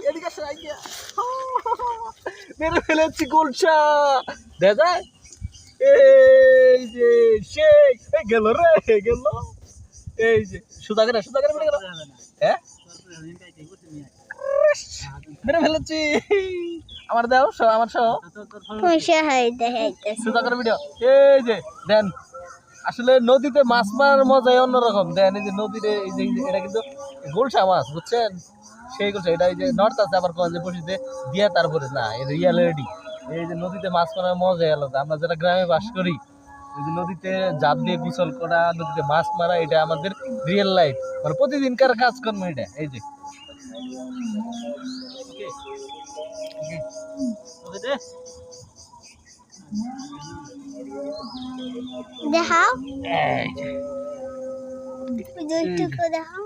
এদিকে আসো আইডিয়া মেরে ফেলেছি গোলসা দেখা যায় এই যে সেই গেল রে গেল এই যে সুদা করে মেরে গেল হ্যাঁ মেরে ফেলেছি আমার দাও আমার সহ সুদা করে ভিডিও এই যে দেন আসলে নদীতে মাছ মারার মজাই অন্যরকম দেন এই যে নদীতে এই যে এটা কিন্তু গোলসা মাছ বুঝছেন সেই গোলসা এটা এই যে নর্থ আছে আবার কোন যে বসিতে দিয়া তারপরে না এই রিয়ালিটি এই যে নদীতে মাছ মারার মজাই আলাদা আমরা যারা গ্রামে বাস করি এই যে নদীতে জাল দিয়ে গোসল করা নদীতে মাছ মারা এটা আমাদের রিয়েল লাইফ মানে প্রতিদিনকার কাজকর্ম এটা এই যে দেখাও এই যে দেখাও